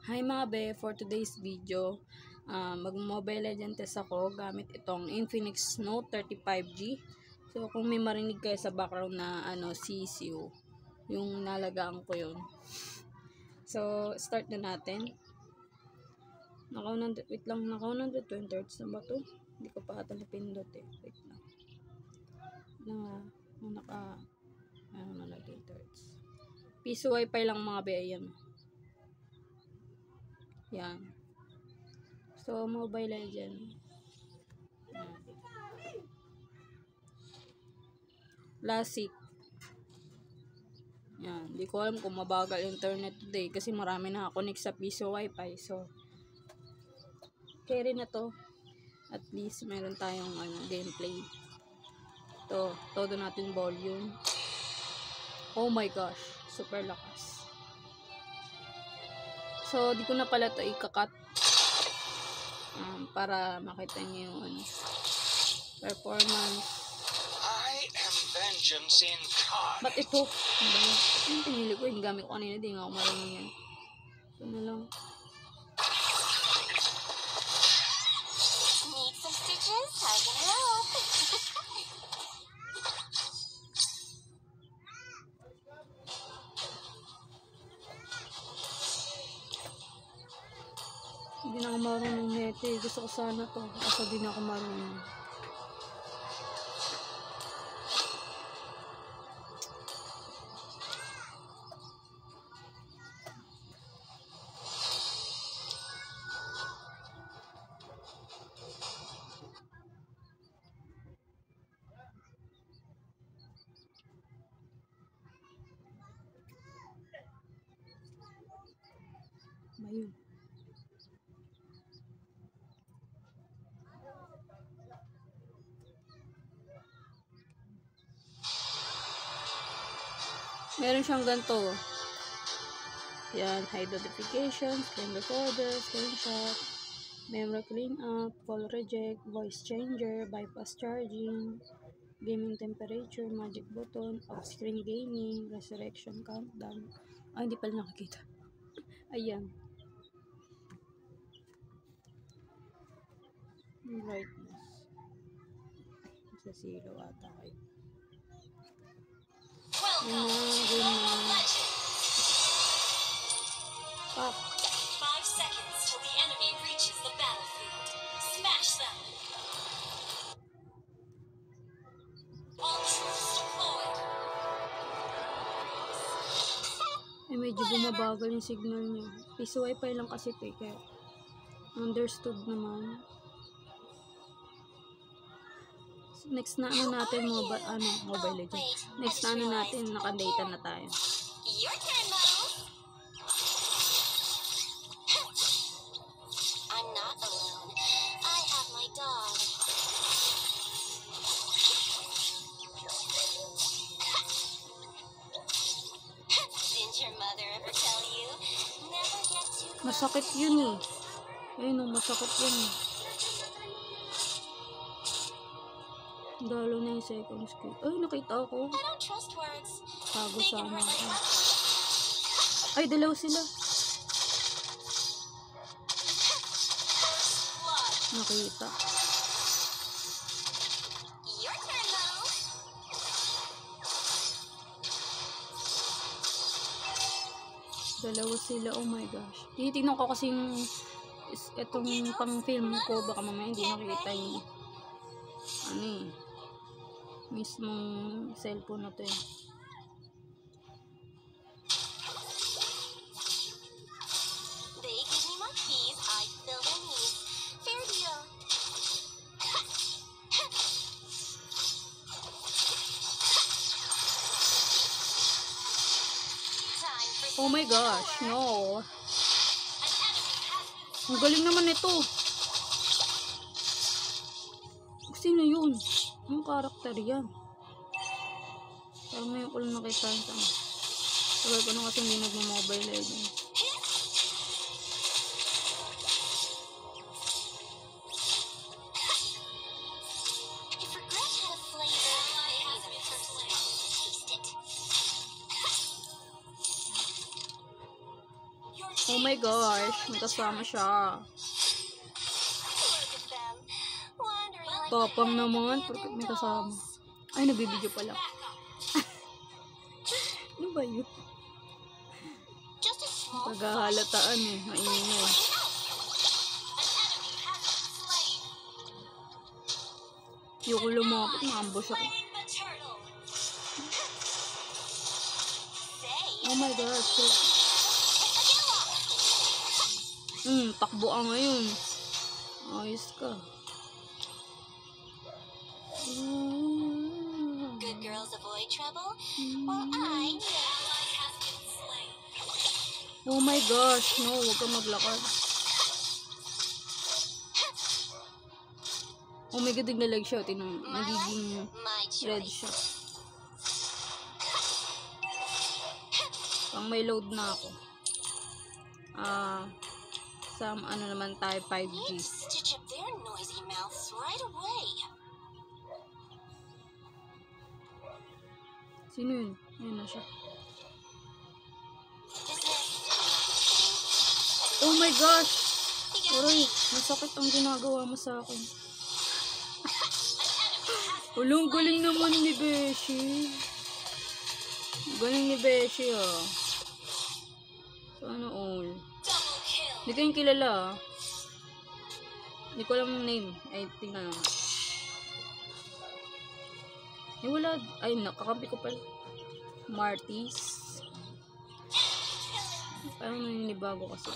Hi mga be, for today's video, mag-Mobile Legends test ako gamit itong Infinix Note 35G. So kung may marinig kayo sa background na sisiw, yung nalagaan ko yun. So start na natin. Wait lang, naka 120 Hz na ba to? Hindi ko pa ata napindot eh. Wait lang. Naka 120 Hz. Piso wifi lang mga be, ayan. Yan. So, Mobile Legends. Classic. Yan. Di ko alam kung mabagal internet today kasi marami nakakonect sa piso wifi. So, carry na to. At least, meron tayong gameplay. Ito, todo natin volume. Oh my gosh. Super lakas. So, di ko na pala to ikakat. Para makita niyo yung performance. I am vengeance incarnate. Ba't ito? Yung pinili ko, yung gamit ko kanina, di nga ako marunong yan. Ito na lang. Need some stitches? I can help. Hindi na ako marunong nete. Gusto ko sana to. Kaso di na ako marunong. Ayun. Meron siyang ganito. Yan, hide notifications, screen recorder, screenshot, memory cleanup, call reject, voice changer, bypass charging, gaming temperature, magic button, off-screen gaming, resurrection countdown. Hindi pala nakikita. Ayan. Brightness. Sa zero ata kayo. Pop. 5 seconds till the enemy reaches the battlefield. Smash them. All troops deployed. Medyo bumabagal yung signal niya. Piso wifi lang kasi kaya understood naman. Next na natin Mobile Legends. Next na natin, naka-data na tayo. Your turn, Mo. I'm not alone. I have my dog. Didn't your mother ever tell you? Never get too close. Masakit yun eh. Ayun masakit yun eh. Dalo na yung second screen. Ay, nakita ako. I don't trust words. Tago They can sana hurt like ako. much. Ay, dalaw sila. Nakita. Your turn, Mo. Dalawa sila. Oh my gosh. Tinitignan ko kasi yung itong pang film ko. Baka mamaya hindi nakikita yung mismong cellphone na to eh. They give me my keys, I fill their needs. Fair deal. Time for Oh my gosh, no. an enemy has been Ang galing naman ito. Sino yun? Yung karakter yan. Parang may ulo nakita sa tagal ko na kasi hindi nagma-Mobile Legends. If regret had a flavor, it has been personally. Taste it. Oh my my gosh, may kasama siya. Look at them. Wondering like Tapang what naman, happened to porque may abandoned kasama. dolls. Ay, nabibidyo pala. Ano ba yun? Just a small Paghahalataan eh, maingay. Yung lumapit, maambos ako. Oh my God, shit. Takbo ka ngayon. Ayos ka. Good girls avoid trouble. Well, I Oh my gosh, no, huwag kang maglakad. Oh my God, naglalag siya. Tinong, nagiging my red choice. siya. Pang may load na ako. Some ano naman tayo, 5G. Need to stitch up their noisy mouths right away. Sino yun? Ayun na siya. Oh my gosh! Aray, masakit ang ginagawa mo sa akin. Ulong galing naman ni Beshi. Galing ni Beshi ah. Sana all. Hindi ko yung kilala ah. Hindi ko alam yung name. Ay, tingnan lang. Eh wala. Ay, nakakampi ko pala. Martis. Parang naninibago kasi.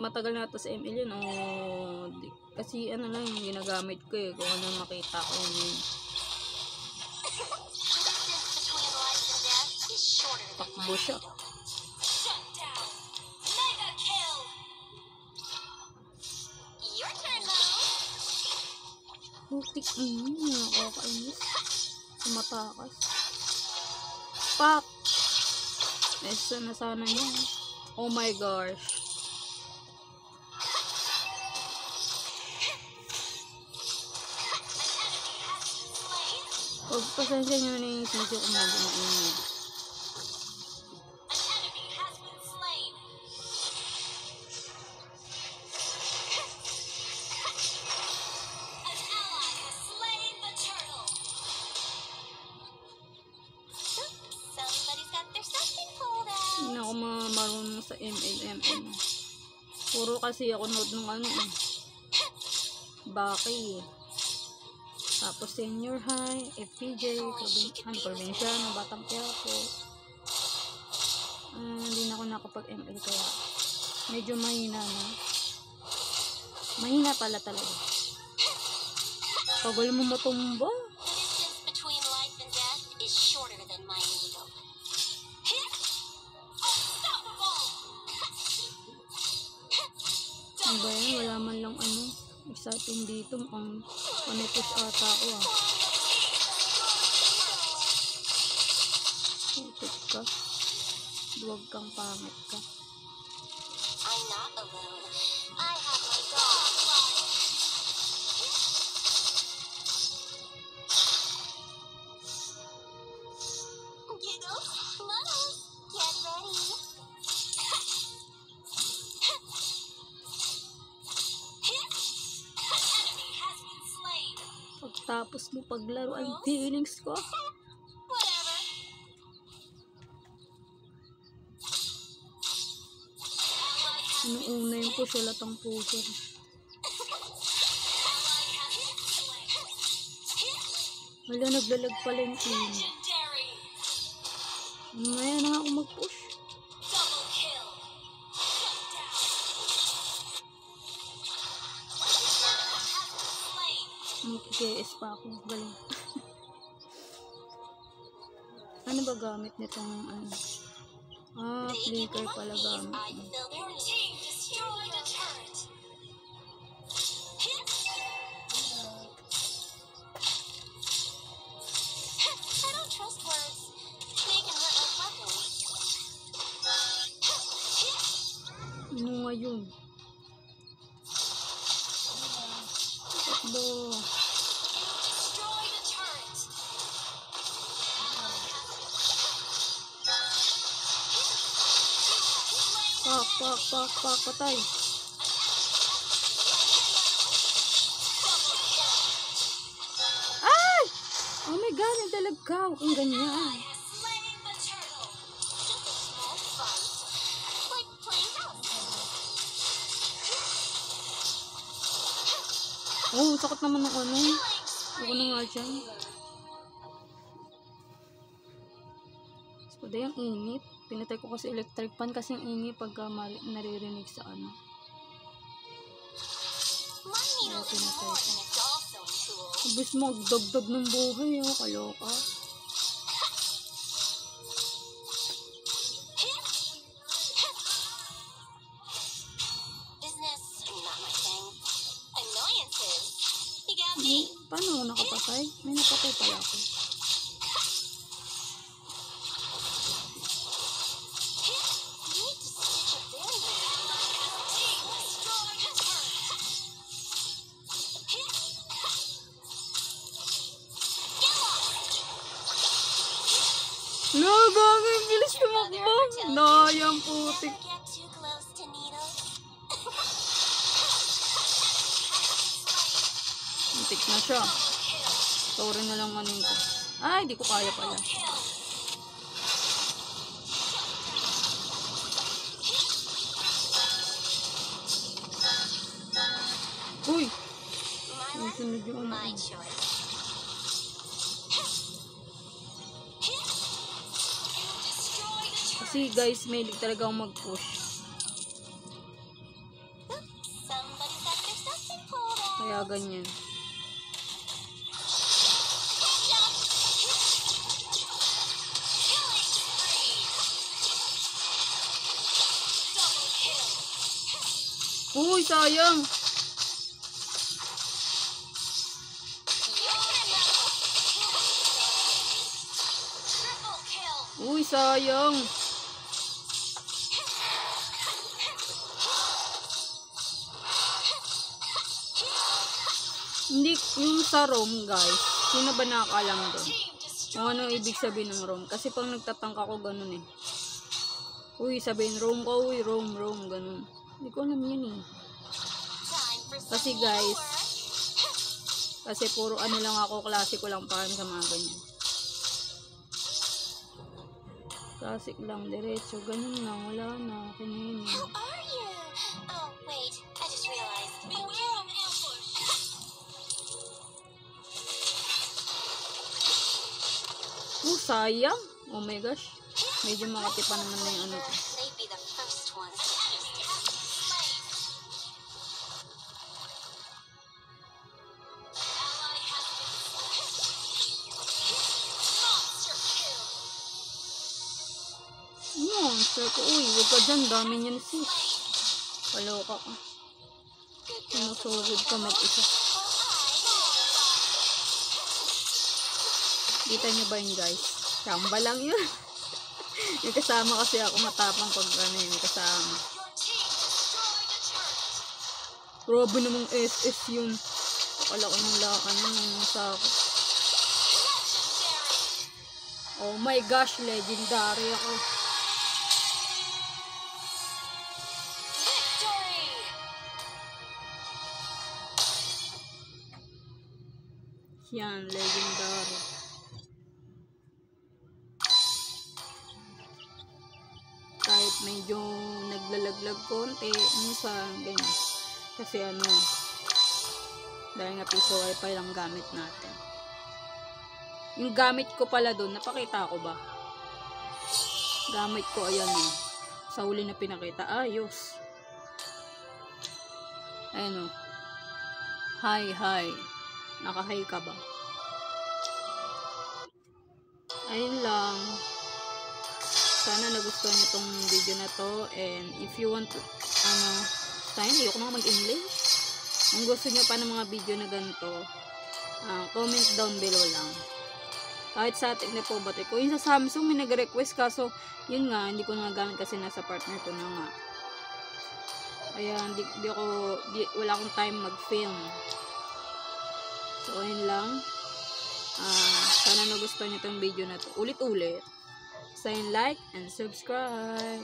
Matagal na ito sa ML yun. Kasi ano lang yung ginagamit ko eh. Kung ano makita ko yun. Takbo siya. Putik nakakainis. Matakas. Pak! Esa na sana niya. Oh my gosh. Huwag pasensya nyo na yung sisi ko mga gumain. Hindi na ako marunong sa MLMM. Puro kasi ako note ng ano eh. Baki eh. Tapos senior high, FPJ, provinciano, Batang Quiapo. Hindi na ako nakapag-ML kaya medyo mahina na. Mahina pala talaga. Tagal mo matumba. Ano ba yan? Wala man lang ano. Exciting dito. Mukhang panipush ata ako ah. Putik ka. Duwag kang pangit ka. I'm not alone. I have my dog. Giggles, Muddles, get ready. Pagtapos mo paglaro ang feelings ko. Whatever. Una yung push, wala tang pusher. Wala, naglalag pala yung team. Mamaya na ako mag-push. Mag-GS pa ako. Galing. Ano ba gamit nitong ano? Flicker pala gamit. Ano nga yun? Takbo. Pak, patay. Ay! Oh my God, nagdalagkaw. Ang ganyan. Slaying the turtle. Just a small fight. Like playing house. Oh, sakit naman ng ano. Ako na nga dyan. Kuda yung init. Pinatay ko kasi electric fan kasi yung init pagka naririnig sa ano. My needle is more than a doll sewing tool. Abis magdagdag ng buhay, oh. Kaloka. Business, not my thing. Annoyances. You got me. Paano ako nakapatay? May napatay pala ako. Need to stitch a band-aid. No, gagawin. Bilis tumakbo. Nayang putik. Never get too close to needles. Muntik na siya. Sorry na lang ano ko. Ay, di ko kaya pala. Uy! Ang sunod yung ano. My choice. Kasi guys, may talaga akong mag-push. Somebody got their something pulled out. Kaya ganyan. Uy, sayang! Uy, sayang! Hindi, yung sa ROM guys, sino ba nakakalam doon? Kung ano ibig sabihin ng ROM? Kasi pag nagtatangka ko ganun eh. Uy, sabihin ROM ko, uy, ROM, ganun. Hindi ko alam yun eh. Kasi guys, kasi puro ano lang ako, klase ko lang pa sa mga ganyan. Classic lang, diretso, ganun lang, wala na, kinain. Who are you? Oh, wait. I just realized. Beware of ambush. Oh, sayang. Oh my gosh. Medyo makati pa naman na yung ano ko. They'd be the first ones to monster kill. Monster ko. Uy, huwag ka dyan. Dami niyan sis. Kaloka ka. Sinusugod ka mag-isa. Kita nyo ba yun guys? Chamba lang yun. Yung kasama kasi ako matapang pag ano yun. Kasama. Grabe namang SS yun. Akala ko nung lakan yun. Yung sako. Oh my gosh. Legendary ako. Yan. Legendary. Kahit medyo naglalaglag konti, minsan ganyan. Kasi ano, dahil nga piso wifi lang gamit natin. Yung gamit ko pala doon, napakita ko ba? Gamit ko, ayan eh. Sa huli na pinakita, ayos. Ayan o. Hi. Naka-hi ka ba? Ayun lang. Sana nagustuhan nyo tong video na to. And if you want to, ayoko na mag-English. Kung gusto nyo pa ng mga video na ganito, comment down below lang. Kahit sa atin na po battery ko. Yung sa Samsung may nag-request kaso, yun nga, hindi ko nagagamit kasi nasa partner ko na nga. Kaya wala akong time mag-film. So, ayun lang. Sana nagustuhan nyo tong video na to. Ulit-ulit. Like and subscribe.